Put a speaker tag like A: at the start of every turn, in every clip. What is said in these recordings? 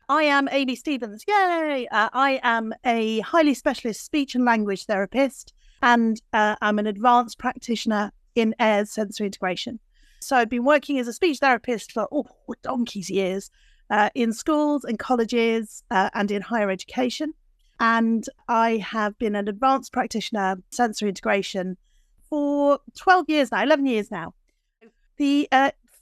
A: I am Amy Stevens. Yay! I am a highly specialist speech and language therapist, and I'm an advanced practitioner in AIRS sensory integration. So I've been working as a speech therapist for donkey's years in schools and colleges and in higher education. And I have been an advanced practitioner sensory integration for 12 years now, 11 years now. The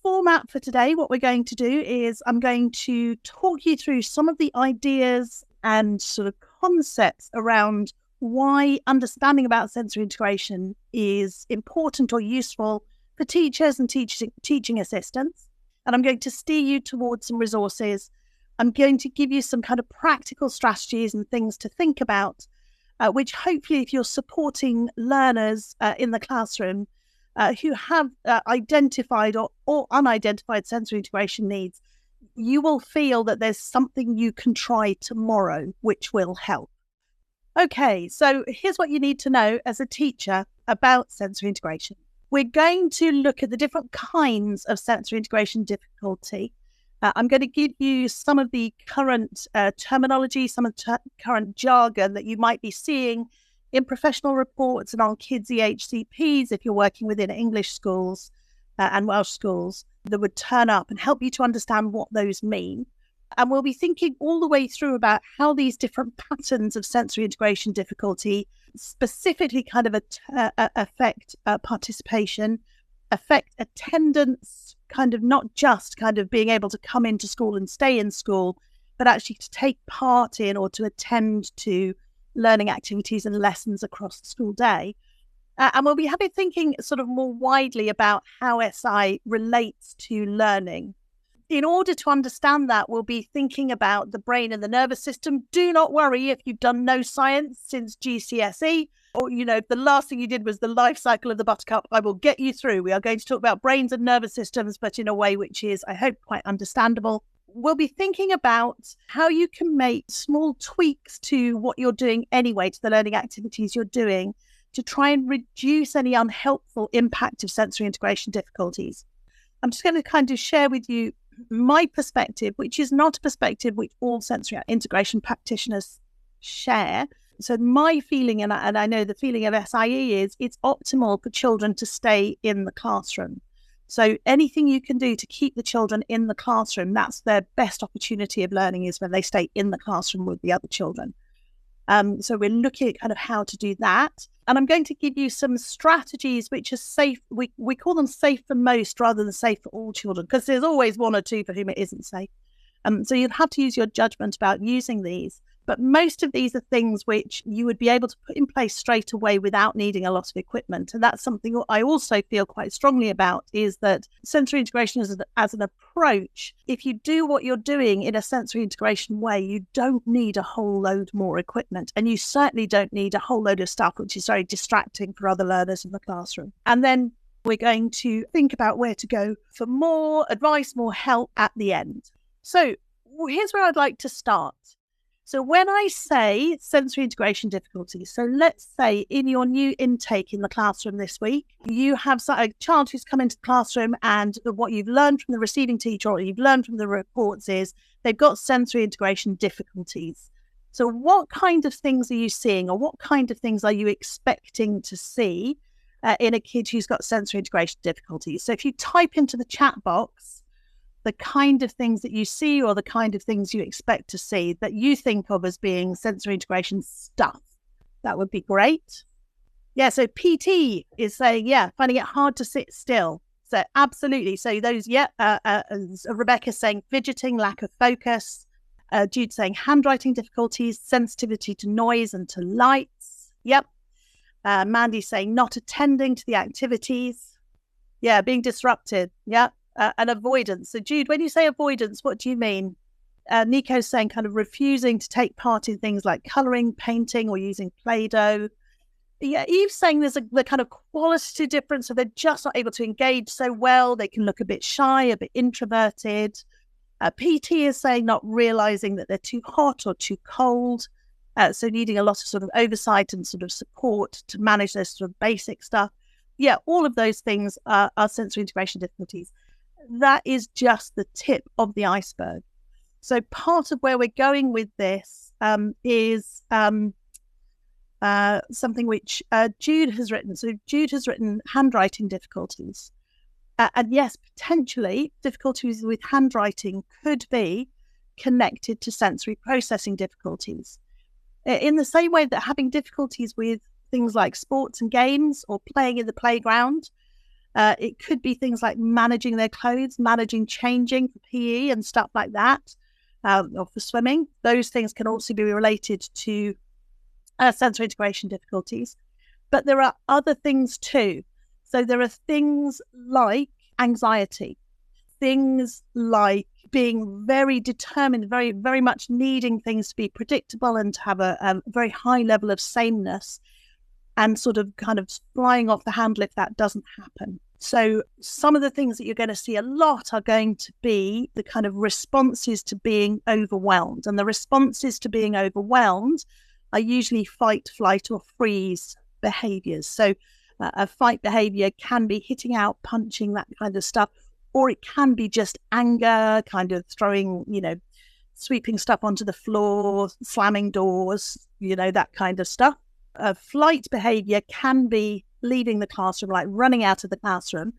A: format for today, what we're going to do is I'm going to talk you through some of the ideas and sort of concepts around why understanding about sensory integration is important or useful for teachers and teaching assistants. And I'm going to steer you towards some resources. I'm going to give you some kind of practical strategies and things to think about, which hopefully if you're supporting learners in the classroom, who have identified or unidentified sensory integration needs, you will feel that there's something you can try tomorrow which will help. Okay, so here's what you need to know as a teacher about sensory integration. We're going to look at the different kinds of sensory integration difficulty. I'm going to give you some of the current terminology, some of the current jargon that you might be seeing in professional reports and on kids' EHCPs if you're working within English schools and Welsh schools that would turn up and help you to understand what those mean. And we'll be thinking all the way through about how these different patterns of sensory integration difficulty specifically kind of affect participation, affect attendance, kind of not just kind of being able to come into school and stay in school, but actually to take part in or to attend to learning activities and lessons across the school day. And we'll be thinking sort of more widely about how SI relates to learning. In order to understand that, we'll be thinking about the brain and the nervous system. Do not worry if you've done no science since GCSE, or, the last thing you did was the life cycle of the buttercup. I will get you through. We are going to talk about brains and nervous systems, but in a way which is, I hope, quite understandable. We'll be thinking about how you can make small tweaks to what you're doing anyway, to the learning activities you're doing, to try and reduce any unhelpful impact of sensory integration difficulties. I'm just going to kind of share with you my perspective, which is not a perspective which all sensory integration practitioners share. So my feeling, and I know the feeling of SIE, is it's optimal for children to stay in the classroom. So anything you can do to keep the children in the classroom, that's their best opportunity of learning, is when they stay in the classroom with the other children. So we're looking at kind of how to do that. And I'm going to give you some strategies which are safe. We call them safe for most rather than safe for all children, because there's always one or two for whom it isn't safe. So you'll have to use your judgment about using these. But most of these are things which you would be able to put in place straight away without needing a lot of equipment. And that's something I also feel quite strongly about, is that sensory integration as an approach, if you do what you're doing in a sensory integration way, you don't need a whole load more equipment. And you certainly don't need a whole load of stuff which is very distracting for other learners in the classroom. And then we're going to think about where to go for more advice, more help at the end. So here's where I'd like to start. So when I say sensory integration difficulties, so let's say in your new intake in the classroom this week, you have a child who's come into the classroom, and what you've learned from the receiving teacher or you've learned from the reports is they've got sensory integration difficulties. So what kind of things are you seeing, or what kind of things are you expecting to see in a kid who's got sensory integration difficulties? So if you type into the chat box the kind of things that you see or the kind of things you expect to see that you think of as being sensory integration stuff, that would be great. Yeah, so PT is saying, finding it hard to sit still. So absolutely. So those, Rebecca's saying fidgeting, lack of focus. Jude saying handwriting difficulties, sensitivity to noise and to lights. Yep. Mandy saying not attending to the activities. Yeah, being disrupted. Yep. And avoidance. So Jude, when you say avoidance, what do you mean? Nico's saying kind of refusing to take part in things like colouring, painting, or using Play-Doh. Yeah, Eve's saying there's the kind of quality difference, so they're just not able to engage so well. They can look a bit shy, a bit introverted. PT is saying not realising that they're too hot or too cold. So needing a lot of sort of oversight and sort of support to manage those sort of basic stuff. Yeah, all of those things are sensory integration difficulties. That is just the tip of the iceberg. So part of where we're going with this is something which Jude has written. So Jude has written handwriting difficulties. And yes, potentially difficulties with handwriting could be connected to sensory processing difficulties. In the same way that having difficulties with things like sports and games or playing in the playground, it could be things like managing their clothes, managing changing for PE and stuff like that, or for swimming. Those things can also be related to sensory integration difficulties. But there are other things too. So there are things like anxiety, things like being very determined, very, very much needing things to be predictable and to have a very high level of sameness, and sort of kind of flying off the handle if that doesn't happen. So some of the things that you're going to see a lot are going to be the kind of responses to being overwhelmed. And the responses to being overwhelmed are usually fight, flight, or freeze behaviours. So a fight behaviour can be hitting out, punching, that kind of stuff, or it can be just anger, kind of throwing, sweeping stuff onto the floor, slamming doors, that kind of stuff. A flight behaviour can be leaving the classroom, like running out of the classroom,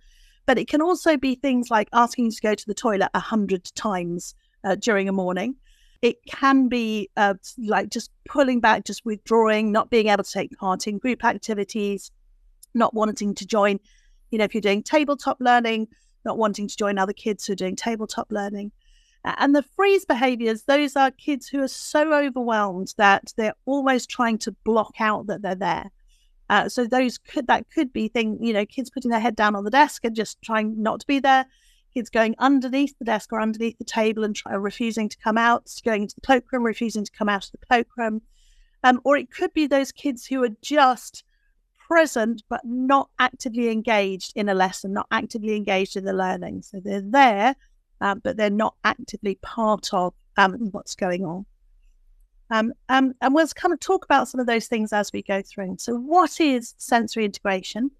A: but it can also be things like asking you to go to the toilet 100 times during a morning. It can be like just pulling back, just withdrawing, not being able to take part in group activities, not wanting to join, if you're doing tabletop learning, not wanting to join other kids who are doing tabletop learning. And the freeze behaviours, those are kids who are so overwhelmed that they're almost trying to block out that they're there. So that could be kids putting their head down on the desk and just trying not to be there. Kids going underneath the desk or underneath the table and refusing to come out, going into the cloakroom, refusing to come out of the cloakroom. Or it could be those kids who are just present but not actively engaged in a lesson, not actively engaged in the learning. So they're there, but they're not actively part of what's going on. And we'll kind of talk about some of those things as we go through. So what is sensory integration?